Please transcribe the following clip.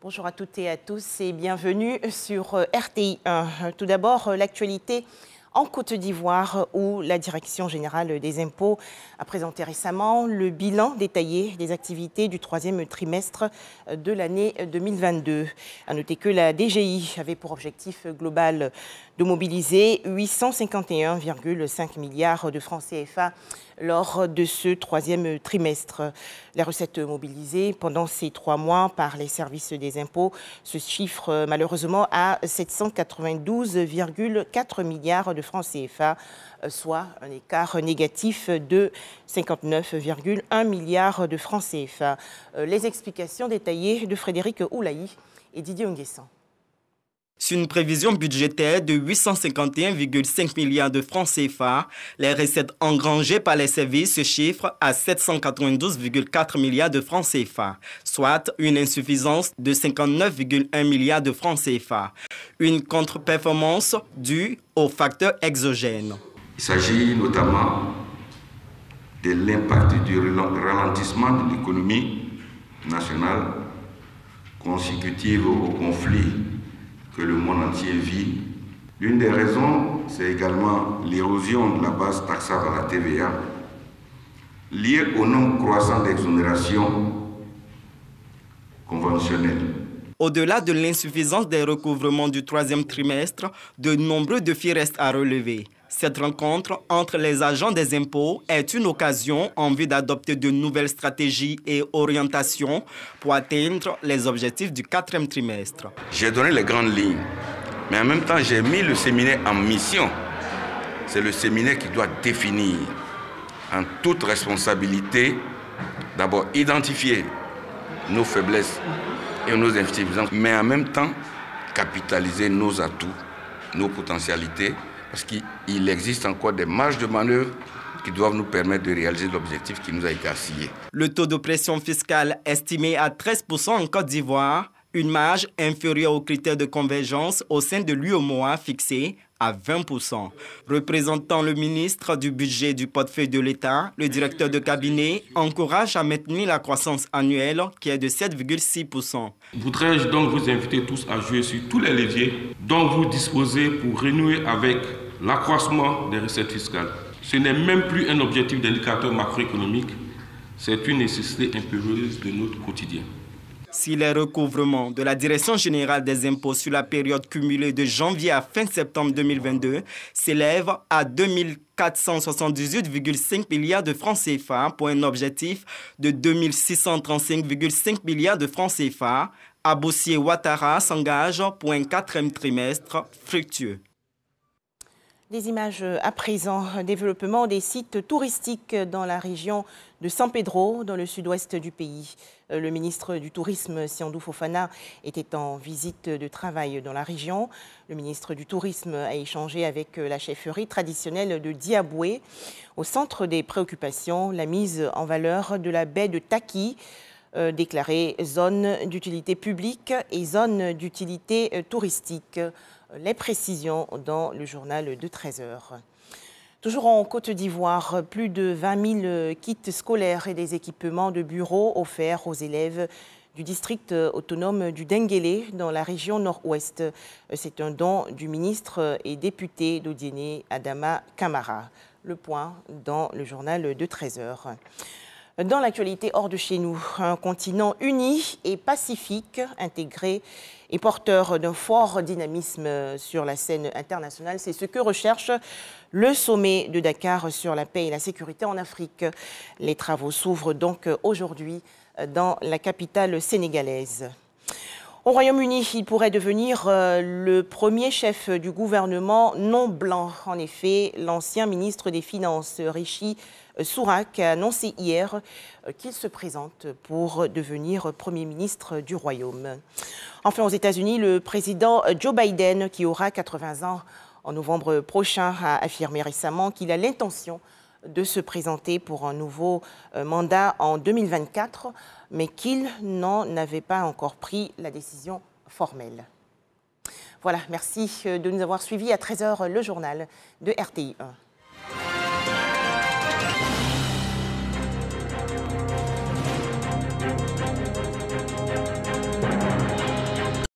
Bonjour à toutes et à tous et bienvenue sur RTI 1. Tout d'abord, l'actualité en Côte d'Ivoire où la Direction générale des impôts a présenté récemment le bilan détaillé des activités du troisième trimestre de l'année 2022. À noter que la DGI avait pour objectif global de mobiliser 851,5 milliards de francs CFA lors de ce troisième trimestre. Les recettes mobilisées pendant ces 3 mois par les services des impôts se chiffrent malheureusement à 792,4 milliards de francs CFA, soit un écart négatif de 59,1 milliards de francs CFA. Les explications détaillées de Frédéric Oulaï et Didier Nguessan. Sur une prévision budgétaire de 851,5 milliards de francs CFA, les recettes engrangées par les services se chiffrent à 792,4 milliards de francs CFA, soit une insuffisance de 59,1 milliards de francs CFA. Une contre-performance due aux facteurs exogènes. Il s'agit notamment de l'impact du ralentissement de l'économie nationale consécutive au conflit que le monde entier vit. L'une des raisons, c'est également l'érosion de la base taxable à la TVA, liée au nombre croissant d'exonérations conventionnelles. Au-delà de l'insuffisance des recouvrements du troisième trimestre, de nombreux défis restent à relever. Cette rencontre entre les agents des impôts est une occasion en vue d'adopter de nouvelles stratégies et orientations pour atteindre les objectifs du quatrième trimestre. J'ai donné les grandes lignes, mais en même temps, j'ai mis le séminaire en mission. C'est le séminaire qui doit définir, en toute responsabilité, d'abord identifier nos faiblesses et nos insuffisances, mais en même temps, capitaliser nos atouts, nos potentialités, parce qu'il existe encore des marges de manœuvre qui doivent nous permettre de réaliser l'objectif qui nous a été assigné. Le taux de pression fiscale estimé à 13% en Côte d'Ivoire, une marge inférieure aux critères de convergence au sein de l'UEMOA fixée à 20%. Représentant le ministre du Budget du portefeuille de l'État, le directeur de cabinet encourage à maintenir la croissance annuelle qui est de 7,6%. Voudrais-je donc vous inviter tous à jouer sur tous les leviers dont vous disposez pour renouer avec l'accroissement des recettes fiscales. Ce n'est même plus un objectif d'indicateur macroéconomique, c'est une nécessité impérieuse de notre quotidien. Si les recouvrements de la Direction générale des impôts sur la période cumulée de janvier à fin septembre 2022 s'élèvent à 2478,5 milliards de francs CFA pour un objectif de 2635,5 milliards de francs CFA, Abossier Ouattara s'engage pour un quatrième trimestre fructueux. Des images à présent, développement des sites touristiques dans la région de San Pedro, dans le sud-ouest du pays. Le ministre du Tourisme, Siandou Fofana, était en visite de travail dans la région. Le ministre du Tourisme a échangé avec la chefferie traditionnelle de Diaboué. Au centre des préoccupations, la mise en valeur de la baie de Taki, déclarée zone d'utilité publique et zone d'utilité touristique. Les précisions dans le journal de 13h. Toujours en Côte d'Ivoire, plus de 20 000 kits scolaires et des équipements de bureaux offerts aux élèves du district autonome du Denguélé dans la région nord-ouest. C'est un don du ministre et député d'Odiéné, Adama Camara. Le point dans le journal de 13h. Dans l'actualité hors de chez nous, un continent uni et pacifique, intégré et porteur d'un fort dynamisme sur la scène internationale. C'est ce que recherche le sommet de Dakar sur la paix et la sécurité en Afrique. Les travaux s'ouvrent donc aujourd'hui dans la capitale sénégalaise. Au Royaume-Uni, il pourrait devenir le premier chef du gouvernement non blanc. En effet, l'ancien ministre des Finances, Rishi Sunak, a annoncé hier qu'il se présente pour devenir Premier ministre du Royaume. Enfin, aux États-Unis, le président Joe Biden, qui aura 80 ans en novembre prochain, a affirmé récemment qu'il a l'intention de se présenter pour un nouveau mandat en 2024, mais qu'il n'en avait pas encore pris la décision formelle. Voilà, merci de nous avoir suivis à 13h, le journal de RTI 1.